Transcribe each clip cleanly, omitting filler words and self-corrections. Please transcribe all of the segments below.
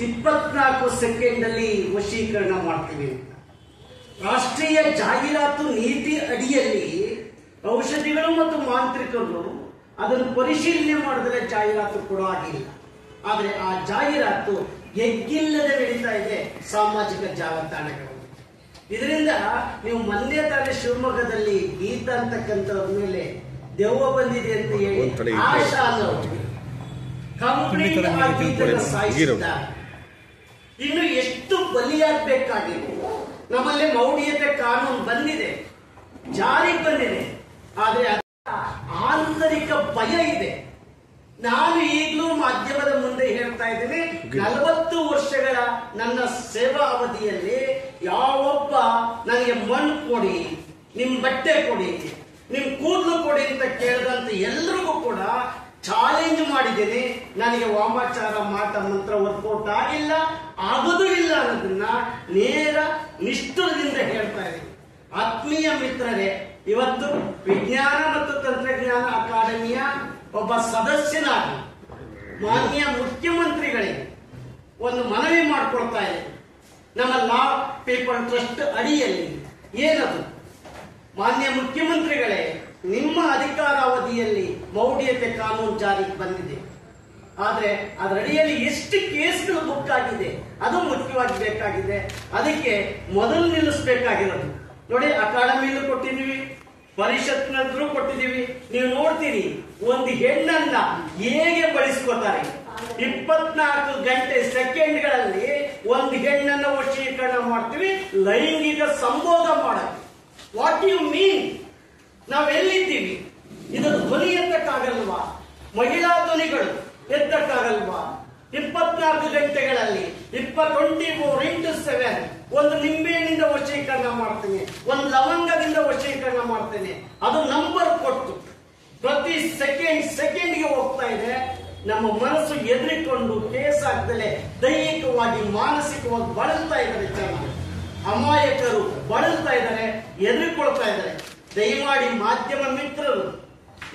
24 second ಅಲ್ಲಿ ವಶೀಕರಣ ಮಾಡ್ತೀವಿ. ರಾಷ್ಟ್ರೀಯ ಜಾಹೀರಾತು ನೀತಿ ಅಡಿಯಲ್ಲಿ ಔಷಧಿಗಳು ಮತ್ತು ಮಾಂತ್ರಿಕರು ಅದನ್ನು ಪರಿಶೀಲನೆ ಮಾಡಿದ್ರೆ ಜಾಹೀರಾತು ಕೊಡೋ ಆಗಿಲ್ಲ. ಆದ್ರೆ ಆ ಜಾಹೀರಾತು ಎಗ್ಗಿಲ್ಲದೆ ನಡೀತಾ ಇದೆ ಸಾಮಾಜಿಕ ಜಾಲತಾಣಗಳು. ಇದರಿಂದ ನೀವು ಮೊನ್ನೆ ತಾನೇ ಶಿವಮೊಗ್ಗದಲ್ಲಿ ಗೀತ ಅಂತಕ್ಕಂಥವ್ರ ಮೇಲೆ ದೆವ್ವ ಬಂದಿದೆ ಅಂತ ಹೇಳಿ ಆಶಾ ಕಂಪ್ಲೀಟ್ ಸಾಯಿಸಿದ್ದಾರೆ. ಇನ್ನು ಎಷ್ಟು ಬಲಿಯಾಗಬೇಕಾಗಿದೆ. ನಮ್ಮಲ್ಲಿ ಮೌಢ್ಯತೆ ಕಾನೂನು ಬಂದಿದೆ, ಜಾರಿಗೆ ಬಂದಿದೆ, ಆದ್ರೆ ಆಂತರಿಕ ಭಯ ಇದೆ. ನಾನು ಈಗಲೂ ಮಾಧ್ಯಮದ ಮುಂದೆ ಹೇಳ್ತಾ ಇದ್ದೀನಿ, 40 ವರ್ಷಗಳ ನನ್ನ ಸೇವಾ ಅವಧಿಯಲ್ಲಿ ಯಾವೊಬ್ಬ ನನಗೆ ಮಣ್ಣು ಕೊಡಿ, ನಿಮ್ ಬಟ್ಟೆ ಕೊಡಿ, ನಿಮ್ ಕೂದಲು ಕೊಡಿ ಅಂತ ಕೇಳಿದಂತ ಎಲ್ರಿಗೂ ಕೂಡ ಚಾಲೆಂಜ್ ಮಾಡಿದ್ದೀನಿ. ನನಗೆ ವಾಮಾಚಾರ ಮಾಟ ಮಂತ್ರ ವರ್ಕೌಟ್ ಆಗಿಲ್ಲ, ಆಗೋದು ಇಲ್ಲ ಅನ್ನೋದನ್ನ ನೇರ ನಿಷ್ಠುರದಿಂದ ಹೇಳ್ತಾ ಇದ್ದೀನಿ. ಆತ್ಮೀಯ ಮಿತ್ರರೇ, ಇವತ್ತು ವಿಜ್ಞಾನ ಮತ್ತು ತಂತ್ರಜ್ಞಾನ ಅಕಾಡೆಮಿಯ ಒಬ್ಬ ಸದಸ್ಯನಾಗಿ ಮಾನ್ಯ ಮುಖ್ಯಮಂತ್ರಿಗಳಿಗೆ ಒಂದು ಮನವಿ ಮಾಡಿಕೊಡ್ತಾ ಇದೆ. ನಮ್ಮ ಲಾ ಪೀಪಲ್ ಟ್ರಸ್ಟ್ ಅಡಿಯಲ್ಲಿ ಏನದು, ಮಾನ್ಯ ಮುಖ್ಯಮಂತ್ರಿಗಳೇ, ನಿಮ್ಮ ಅಧಿಕಾರಾವಧಿಯಲ್ಲಿ ಮೌಢ್ಯತೆ ಕಾನೂನು ಜಾರಿಗೆ ಬಂದಿದೆ. ಆದ್ರೆ ಅದರಡಿಯಲ್ಲಿ ಎಷ್ಟು ಕೇಸ್ಗಳು ಬುಕ್ ಆಗಿದೆ ಅದು ಮುಖ್ಯವಾಗಿ ಬೇಕಾಗಿದೆ. ಅದಕ್ಕೆ ಮೊದಲು ನಿಲ್ಲಿಸಬೇಕಾಗಿರೋದು ನೋಡಿ, ಅಕಾಡೆಮಿಯಲ್ಲೂ ಕೊಟ್ಟಿದ್ದೀವಿ, ಪರಿಷತ್ನಲ್ಲೂ ಕೊಟ್ಟಿದ್ದೀವಿ. ನೀವು ನೋಡ್ತೀರಿ, ಒಂದು ಹೆಣ್ಣನ್ನ ಹೇಗೆ ಬಳಸ್ಕೋತಾರೆ. 24 ಗಂಟೆ ಸೆಕೆಂಡ್ಗಳಲ್ಲಿ ಒಂದು ಹೆಣ್ಣನ್ನ ವಶೀಕರಣ ಮಾಡ್ತೀವಿ, ಲೈಂಗಿಕ ಸಂಭೋಗ ಮಾಡಕ್ಕೆ. What you mean? ನಾವೆಲ್ಲಿದ್ದೀವಿ? ಇದು ಧ್ವನಿ ಎತ್ತಕ್ಕಾಗಲ್ವಾ? ಮಹಿಳಾ ಧ್ವನಿಗಳು ಎತ್ತಕ್ಕಾಗಲ್ವಾ? 24 ಗಂಟೆಗಳಲ್ಲಿ 24x7 ಒಂದು ನಿಂಬೆಹಣ್ಣಿಂದ ವಶೀಕರಣ ಮಾಡ್ತೀನಿ, ಒಂದು ಲವಂಗದಿಂದ ವಶೀಕರಣ ಮಾಡ್ತೇನೆ. ಅದು ನಂಬರ್ ಕೊಟ್ಟು ಪ್ರತಿ ಸೆಕೆಂಡ್ಗೆ ಹೋಗ್ತಾ ಇದೆ. ನಮ್ಮ ಮನಸ್ಸು ಎದುರಿಕೊಂಡು ಕೇಸ್ ಆಗ್ದಲೆ ದೈಹಿಕವಾಗಿ ಮಾನಸಿಕವಾಗಿ ಬಳಲ್ತಾ ಇದ್ದಾರೆ. ಜನ ಅಮಾಯಕರು ಬಳಲ್ತಾ ಇದ್ದಾರೆ, ಎದುರಿಕೊಳ್ತಾ ಇದ್ದಾರೆ. ದಯಮಾಡಿ ಮಾಧ್ಯಮ ಮಿತ್ರರು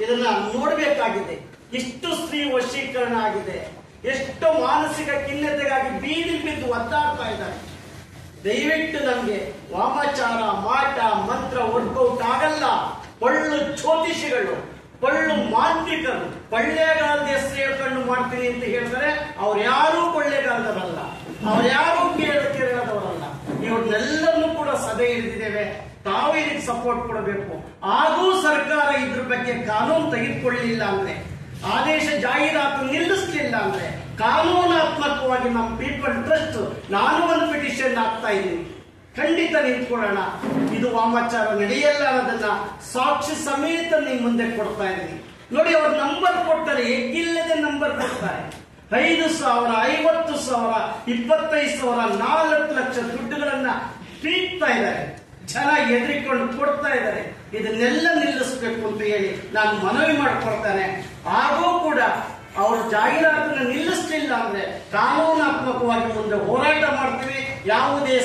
ಇದನ್ನ ನೋಡಬೇಕಾಗಿದೆ. ಇಷ್ಟು ಸ್ತ್ರೀ ವಶೀಕರಣ ಆಗಿದೆ, ಎಷ್ಟು ಮಾನಸಿಕ ಖಿನ್ನತೆಗಾಗಿ ಬೀದಿ ಬಿದ್ದು ಒದ್ದಾಡ್ತಾ ಇದ್ದಾರೆ. ದಯವಿಟ್ಟು ನಮ್ಗೆ ವಾಮಾಚಾರ ಮಾಟ ಮಂತ್ರ ವರ್ಕೌಟ್ ಆಗಲ್ಲ. ಪಳ್ಳು ಜ್ಯೋತಿಷಿಗಳು, ಪಳ್ಳು ಮಾಂತ್ರಿಕರು ಕೊಳ್ಳೇಗಾಲದ ಹೆಸರು ಹೇಳ್ಕೊಂಡು ಮಾಡ್ತೀನಿ ಅಂತ ಹೇಳ್ತಾರೆ. ಅವ್ರು ಯಾರೂ ಕೊಳ್ಳೇಗಾಲದವರಲ್ಲ, ಅವ್ರು ಯಾರೂ ಕೇರಳದವರಲ್ಲ. ಇವ್ರನ್ನೆಲ್ಲರನ್ನೂ ಕೂಡ ಸಭೆ ಹಿಡಿದಿದ್ದೇವೆ. ತಾವು ಇದಕ್ಕೆ ಸಪೋರ್ಟ್ ಕೊಡಬೇಕು. ಆಗೂ ಸರ್ಕಾರ ಇದ್ರ ಬಗ್ಗೆ ಕಾನೂನು ತೆಗೆದುಕೊಳ್ಳಲಿಲ್ಲ ಅಂದ್ರೆ, ಆದೇಶ ಜಾಹೀರಾತು ನಿಲ್ಲಿಸಲಿಲ್ಲ ಅಂದ್ರೆ, ಕಾನೂನಾತ್ಮಕವಾಗಿ ನಮ್ಮ ಪೀಪಲ್ ಟ್ರಸ್ಟ್ ನಾನು ಒಂದು ಪಿಟಿಷನ್ ಹಾಕ್ತಾ ಇದ್ದೀನಿ. ಖಂಡಿತ ನಿಂತ್ಕೊಳ್ಳೋಣ. ಇದು ವಾಮಾಚಾರ ನಡೆಯಲ್ಲ ಅನ್ನೋದನ್ನ ಸಾಕ್ಷಿ ಸಮೇತ ನಿಮ್ ಮುಂದೆ ಕೊಡ್ತಾ ಇದ್ದೀನಿ. ನೋಡಿ, ಅವ್ರ ನಂಬರ್ ಕೊಡ್ತಾರೆ, ಎಗ್ಗಿಲ್ಲದೆ ನಂಬರ್ ಕೊಡ್ತಾರೆ. 5,000, 50,000, 25,000, 4 ಲಕ್ಷ ದುಡ್ಡುಗಳನ್ನ ಪೀಕ್ತಾ ಇದ್ದಾರೆ. ಜನ ಎದುರಿಕೊಂಡು ಕೊಡ್ತಾ ಇದ್ದಾರೆ. ಇದನ್ನೆಲ್ಲ ನಿಲ್ಲಿಸಬೇಕು ಅಂತ ಹೇಳಿ ನಾನು ಮನವಿ ಮಾಡಿಕೊಡ್ತಾನೆ. ಹಾಗೂ ಕೂಡ ಅವರು ಜಾಹೀರಾತನ್ನು ನಿಲ್ಲಿಸಲಿಲ್ಲ ಅಂದ್ರೆ ಕಾನೂನಾತ್ಮಕವಾಗಿ ಮುಂದೆ ಹೋರಾಟ ಮಾಡ್ತೀವಿ. ಯಾವುದೇ